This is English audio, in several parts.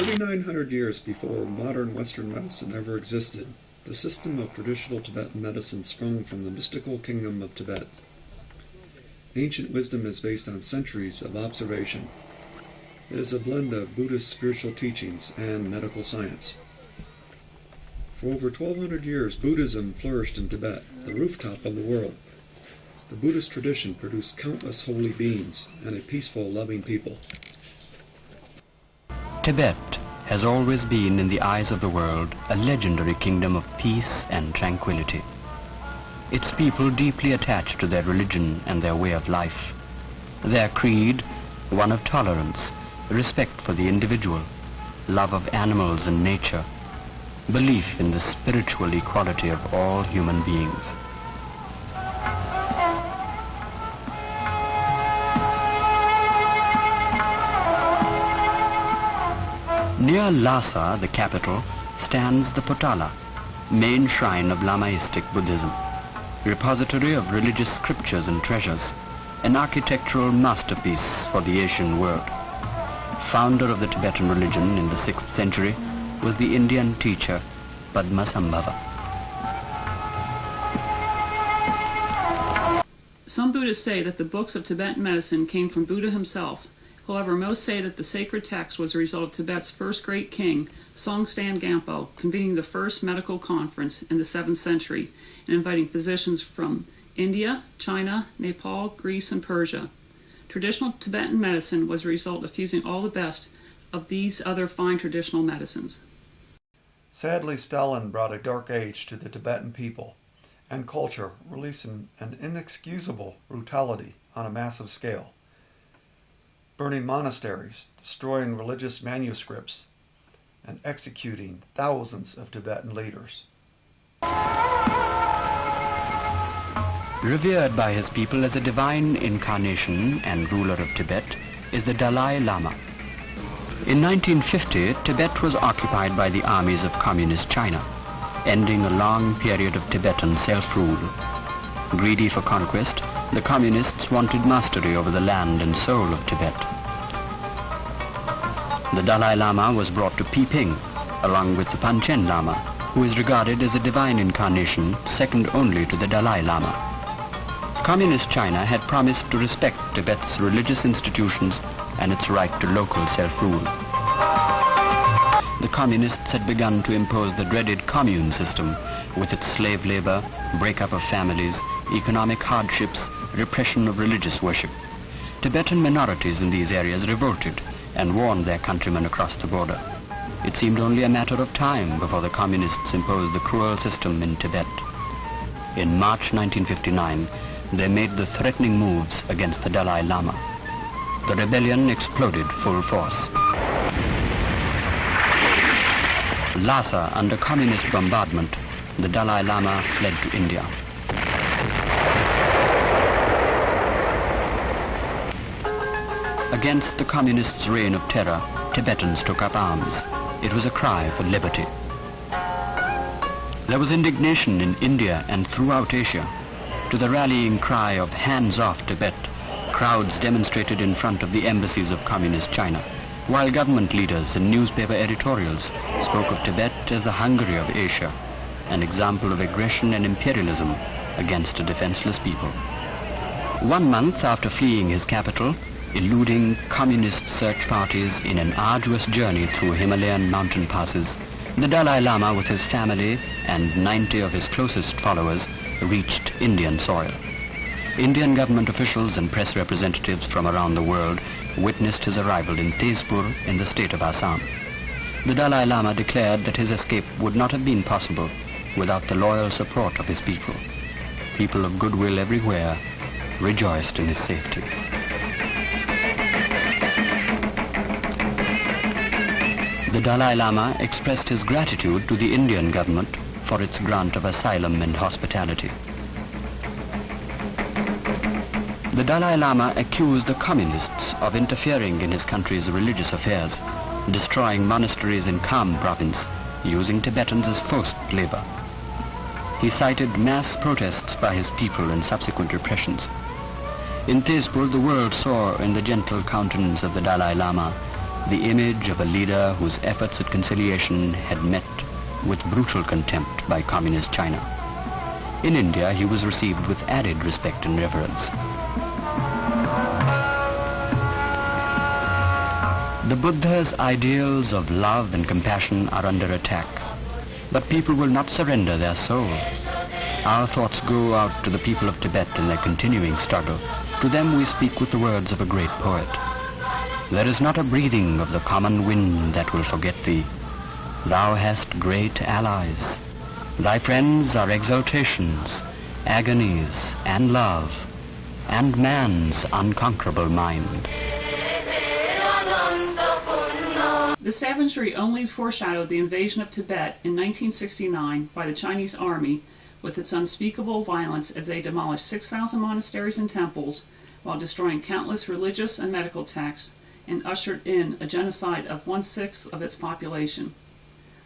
3,900 years before modern Western medicine ever existed, the system of traditional Tibetan medicine sprung from the mystical kingdom of Tibet. Ancient wisdom is based on centuries of observation. It is a blend of Buddhist spiritual teachings and medical science. For over 1,200 years, Buddhism flourished in Tibet, the rooftop of the world. The Buddhist tradition produced countless holy beings and a peaceful, loving people. Tibet has always been, in the eyes of the world, a legendary kingdom of peace and tranquility. Its people deeply attached to their religion and their way of life. Their creed, one of tolerance, respect for the individual, love of animals and nature, belief in the spiritual equality of all human beings. Near Lhasa, the capital, stands the Potala, main shrine of Lamaistic Buddhism, repository of religious scriptures and treasures, an architectural masterpiece for the Asian world. Founder of the Tibetan religion in the 6th century was the Indian teacher Padmasambhava. Some Buddhists say that the books of Tibetan medicine came from Buddha himself. However, most say that the sacred text was a result of Tibet's first great king, Songstan Gampo, convening the first medical conference in the 7th century and inviting physicians from India, China, Nepal, Greece, and Persia. Traditional Tibetan medicine was a result of fusing all the best of these other fine traditional medicines. Sadly, Stalin brought a dark age to the Tibetan people and culture, releasing an inexcusable brutality on a massive scale, burning monasteries, destroying religious manuscripts, and executing thousands of Tibetan leaders. Revered by his people as a divine incarnation and ruler of Tibet is the Dalai Lama. In 1950, Tibet was occupied by the armies of Communist China, ending a long period of Tibetan self-rule. Greedy for conquest, the Communists wanted mastery over the land and soul of Tibet. The Dalai Lama was brought to Piping, along with the Panchen Lama, who is regarded as a divine incarnation second only to the Dalai Lama. Communist China had promised to respect Tibet's religious institutions and its right to local self-rule. The Communists had begun to impose the dreaded commune system with its slave labor, breakup of families, economic hardships, repression of religious worship. Tibetan minorities in these areas revolted and warned their countrymen across the border. It seemed only a matter of time before the Communists imposed the cruel system in Tibet. In March 1959, they made the threatening moves against the Dalai Lama. The rebellion exploded full force. Lhasa, under communist bombardment, the Dalai Lama fled to India. Against the communists' reign of terror, Tibetans took up arms. It was a cry for liberty. There was indignation in India and throughout Asia. To the rallying cry of "Hands off Tibet," crowds demonstrated in front of the embassies of Communist China, while government leaders and newspaper editorials spoke of Tibet as the Hungary of Asia, an example of aggression and imperialism against a defenseless people. 1 month after fleeing his capital, eluding communist search parties in an arduous journey through Himalayan mountain passes, the Dalai Lama with his family and 90 of his closest followers reached Indian soil. Indian government officials and press representatives from around the world witnessed his arrival in Tezpur in the state of Assam. The Dalai Lama declared that his escape would not have been possible without the loyal support of his people. People of goodwill everywhere rejoiced in his safety. The Dalai Lama expressed his gratitude to the Indian government for its grant of asylum and hospitality. The Dalai Lama accused the communists of interfering in his country's religious affairs, destroying monasteries in Kham province, using Tibetans as forced labor. He cited mass protests by his people and subsequent repressions. In Tezpur, the world saw in the gentle countenance of the Dalai Lama the image of a leader whose efforts at conciliation had met with brutal contempt by communist China. In India, he was received with added respect and reverence. The Buddha's ideals of love and compassion are under attack, but people will not surrender their soul. Our thoughts go out to the people of Tibet in their continuing struggle. To them we speak with the words of a great poet. There is not a breathing of the common wind that will forget thee. Thou hast great allies. Thy friends are exaltations, agonies, and love, and man's unconquerable mind. The savagery only foreshadowed the invasion of Tibet in 1969 by the Chinese army with its unspeakable violence as they demolished 6,000 monasteries and temples while destroying countless religious and medical texts and ushered in a genocide of 1/6 of its population.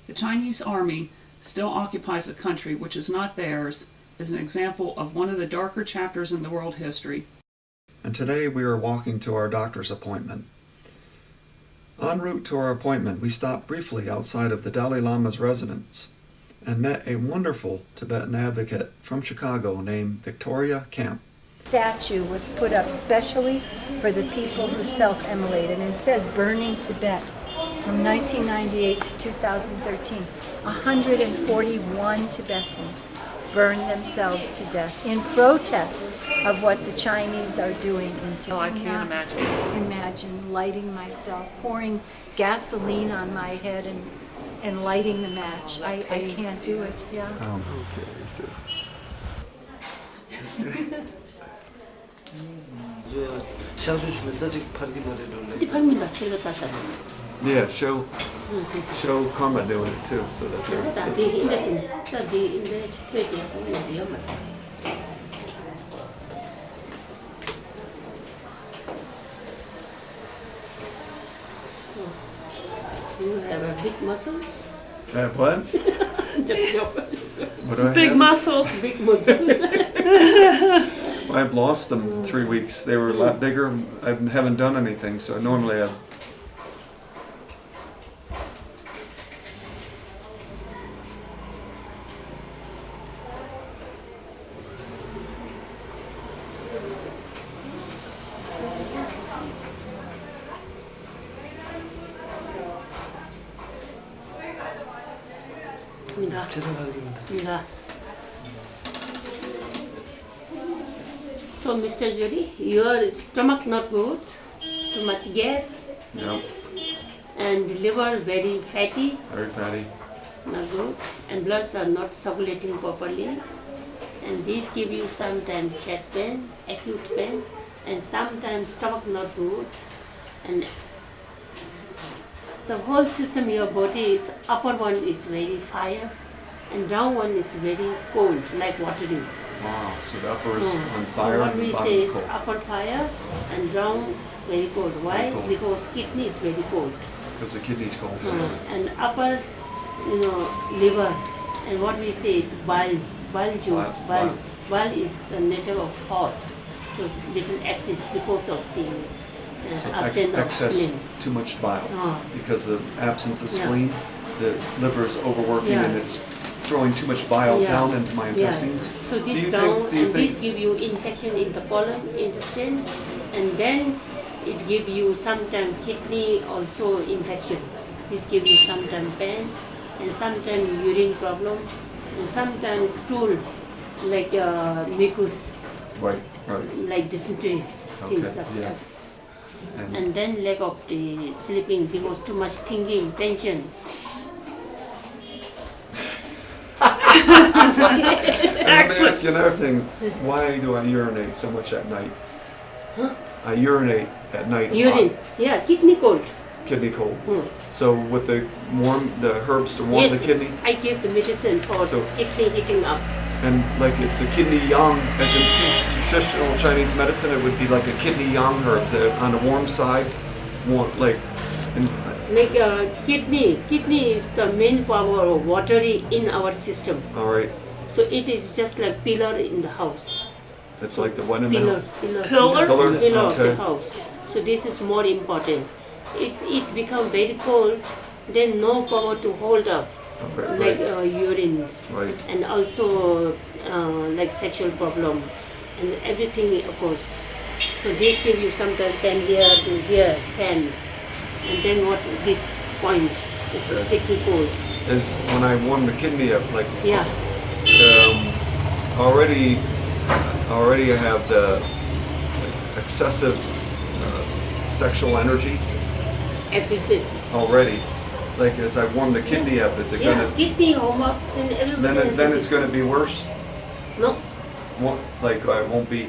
The Chinese army still occupies a country which is not theirs, is an example of one of the darker chapters in the world history. And today we are walking to our doctor's appointment. En route to our appointment, we stopped briefly outside of the Dalai Lama's residence and met a wonderful Tibetan advocate from Chicago named Victoria Camp. Statue was put up specially for the people who self-immolated, and it says Burning Tibet from 1998 to 2013. 141 Tibetans burned themselves to death in protest of what the Chinese are doing in Tibet. Oh, I can't imagine. Imagine lighting myself, pouring gasoline on my head and lighting the match. I can't do it, yeah. Okay, so... Yeah, show Karma doing it too, so that they're... You have big muscles. I have what? Just joke. What do I Big have? muscles. Big muscles. I've lost them in 3 weeks. They were a lot bigger. I haven't done anything, so normally I... Yeah. So, Mr. Jodi, your stomach not good, too much gas, Yep, and liver very fatty, very fatty. not good, and bloods are not circulating properly. And these give you sometimes chest pain, acute pain, and sometimes stomach not good. And the whole system, your body is, upper one is very fire, and down one is very cold, like watery. Wow, so the upper is on So fire what and we the bottom say is is cold. upper fire and down very cold. Why? Very cold. Because kidney is very cold. Because the kidney's cold. And upper, liver. And what we say is bile juice. Bile. Bile is the nature of hot. So little excess because of the So absence of excess, spleen. too much bile. Because of the absence of Yeah. spleen, the liver is overworking Yeah. and it's throwing too much bile Yeah. down into my intestines. So Do this you down do you and think, this give you infection in the colon, intestine, and then it give you sometimes kidney also infection. This give you sometimes pain, and sometimes urine problem, and sometimes stool like mucus, right, like dysentery, things okay, like yeah. that. And then lack of the sleeping because too much thinking, tension. And let me ask you another thing. Why do I urinate so much at night? Huh? I urinate at night a Urine, lot. yeah, kidney cold. Kidney cold. Hmm. So with the herbs to warm Yes, the kidney, I give the medicine for So- kidney heating up. and like it's a kidney yang, as in traditional Chinese medicine, it would be like a kidney yang herb that on the warm side, Like kidney is the main power of watery in our system. all right, So it is just like pillar in the house. it's like the one in Pillar the Pillar? of Okay. the house. So this is more important. it become very cold, then no power to hold up, like urines, Right. and also like sexual problem, and everything of course. So this give you sometimes 10 here to here, pens, and then what this point is taking cold. Is when I warm the kidney up, like Yeah, already I have the excessive sexual energy excessive. already. Like as I warm the kidney up, is it Yeah, gonna kidney warm up, then everybody then has it's gonna be worse? No, Like I won't be.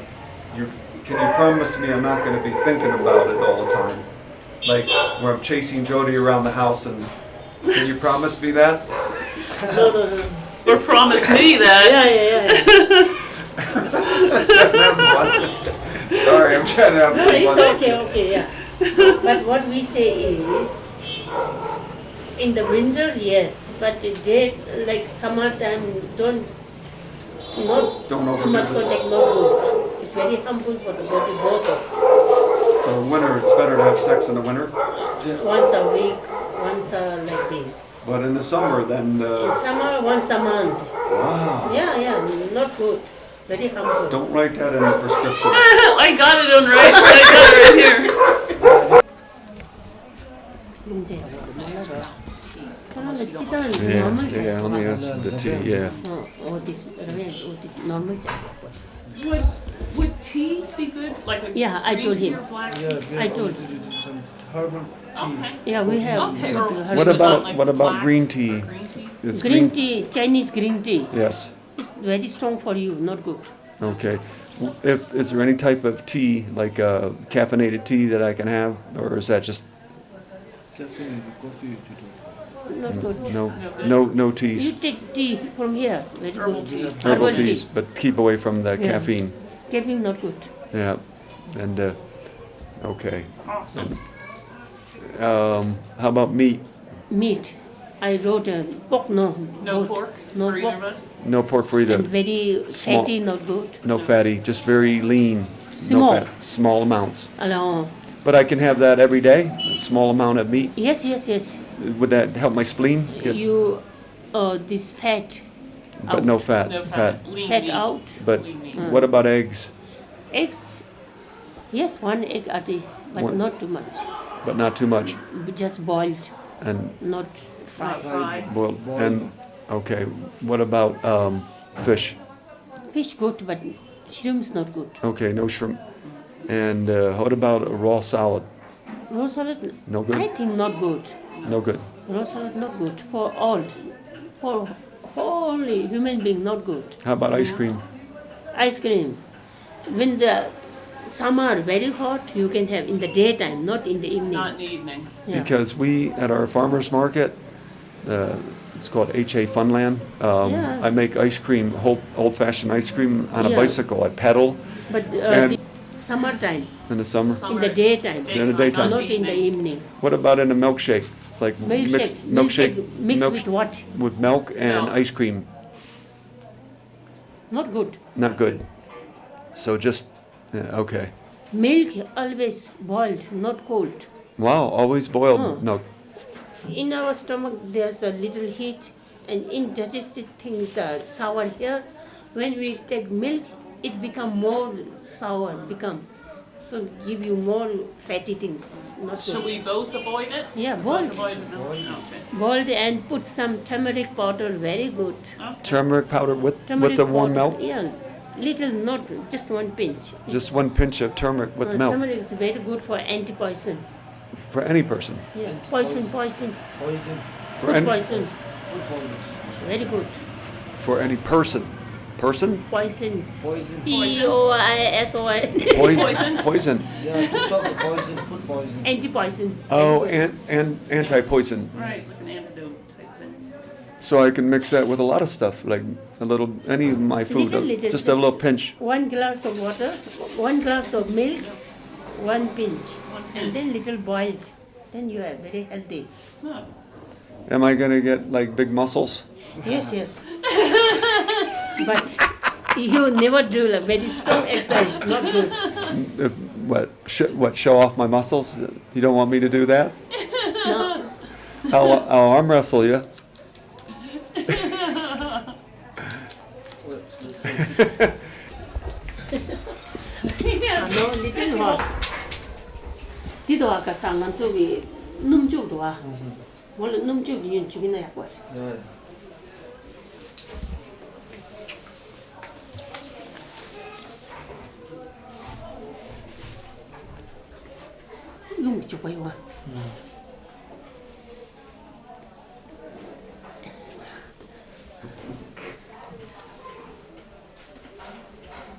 Can you promise me I'm not gonna be thinking about it all the time? Like where I'm chasing Jodi around the house, and can you promise me that? no. Or promise me that. Yeah. Sorry, I'm trying to have No, some it's fun. okay, yeah. But what we say is, in the winter, yes, but the day, like summertime, not Don't too overdo much this. contact, not good. It's very harmful for the body, both of So in winter, it's better to have sex in the winter, once a week, once like this. but in the summer, then In summer, once a month. wow. Yeah, not good. Very harmful. Don't write that in the prescription. I got it on right. I got it right here. Yeah. Let me ask the tea. Yeah. Normal. Would tea be good? Like a Yeah, I green told tea him. or black tea? I told. Some herbal tea. Okay. Yeah, we have. Okay. Or What about like what about black green tea? or green tea? Is Green tea, Chinese green tea. Yes. It's very strong for you, not good. Okay. Is there any type of tea, like caffeinated tea, that I can have, or is that just Caffeine, coffee, you do. Not good. no You teas, take tea from here, very Herbal good. tea. herbal teas, but keep away from the Yeah. caffeine. Caffeine not good. Yeah. And okay. Awesome. How about meat? Meat. I wrote pork, no. No both. pork No for either pork. of us? No pork for either. And very Small. fatty, not good. No fatty, just very lean. Small. No fat, small amounts. Hello. But I can have that every day. A small amount of meat. Yes. Would that help my spleen? You, this fat, But out. no fat. No fat. Lean Fat meat. out. But Lean meat. what about eggs? Eggs. Yes, one egg a day, but One- not too much. But not too much. Just boiled, And not Not fried. fried. boiled. And okay. What about fish? Fish good, but shrimp's not good. Okay, no shrimp. And what about a raw salad? Raw salad, No good? I think not good. No good. Raw salad not good for all. For whole human being not good. How about ice cream? Ice cream. When the summer very hot, you can have in the daytime, not in the evening. Not in the evening. Yeah. Because we at our farmers market, it's called HA Funland. Yeah. I make ice cream, old-fashioned ice cream on a Yeah. bicycle. I pedal But And- the summertime, in the summer. in the daytime, In the daytime. not in the evening. What about in a milkshake? Like Milkshake. milkshake Mixed milk- with what? with milk and Milk. ice cream. Not good. Not good. So just okay. Milk always boiled, not cold. Wow, always boiled Oh. milk. In our stomach, there's a little heat, and indigested things are sour here. When we take milk, it become more sour. So give you more fatty things. Not Should good. we both avoid it? Yeah, Both boiled. avoid it? Okay. Boiled and put some turmeric powder. Very good. Turmeric powder with Turmeric the warm powder, milk. Yeah, little, not just one pinch. Just one pinch of turmeric with milk Turmeric is very good for anti-poison. for any person. Yeah, poison. Poison, For Food any poison. food poison. Very good. for any person. Person? Poison. Poison. Poison. Poison? Poison. Yeah, to stop the poison, food poison. Anti-poison. Oh, and anti-poison. Right, like an antidote type thing. So I can mix that with a lot of stuff, like a little, any of my food, Little, just a little pinch. 1 glass of water, 1 glass of milk, 1 pinch, One and pinch. then little boiled. Then you are very healthy. Oh. Am I gonna get like big muscles? Yes. But you never do a very strong exercise, not good. What, show off my muscles? You don't want me to do that? No. I'll arm wrestle you. No, little hot. Dito ka sangan tugi numjuk doa. Wala numjuk yun chugin na yakwat. Yeah. Lung chuk bayo.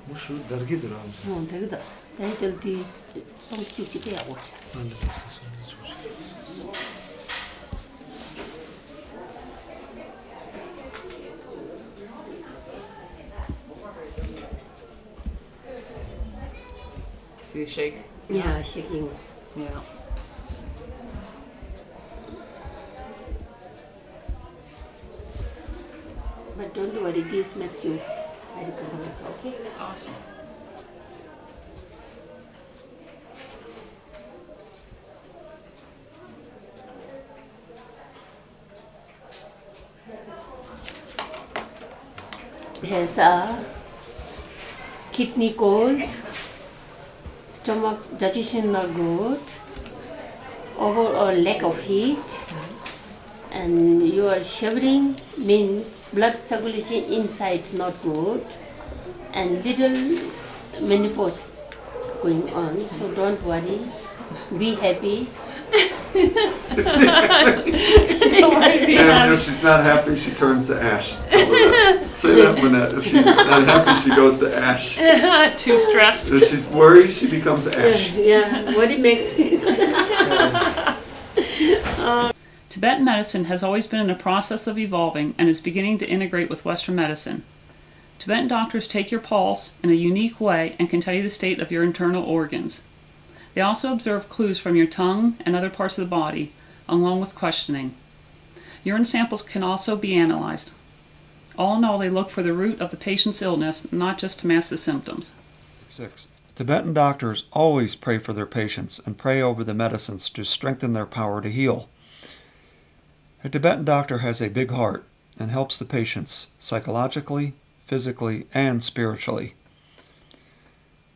Mushu dargi duram. No, tegda. Tegda di song chuk chuk yakwat. See the shake? Yeah, shaking. Yeah. But don't worry, this makes you very comfortable, okay? Awesome. Has a kidney cold, stomach digestion not good, overall lack of heat, and you are shivering means blood circulation inside not good, and little menopause going on. So don't worry, be happy. And if she's not happy, she turns to ash. Tell her that. Say that, Manette. If she's not happy, she goes to ash. Too stressed. If she's worried, she becomes ash. Yeah, what it makes. Tibetan medicine has always been in a process of evolving and is beginning to integrate with Western medicine. Tibetan doctors take your pulse in a unique way and can tell you the state of your internal organs. They also observe clues from your tongue and other parts of the body, along with questioning. Urine samples can also be analyzed. All in all, they look for the root of the patient's illness, not just to mask the symptoms. 6. Tibetan doctors always pray for their patients and pray over the medicines to strengthen their power to heal. A Tibetan doctor has a big heart and helps the patients psychologically, physically, and spiritually.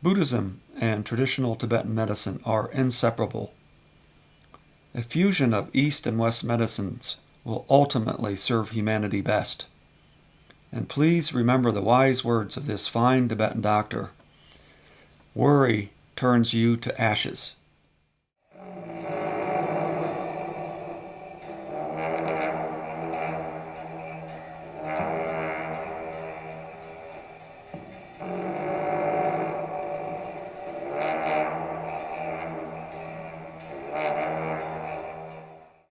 Buddhism and traditional Tibetan medicine are inseparable. A fusion of East and West medicines will ultimately serve humanity best. And please remember the wise words of this fine Tibetan doctor. Worry turns you to ashes.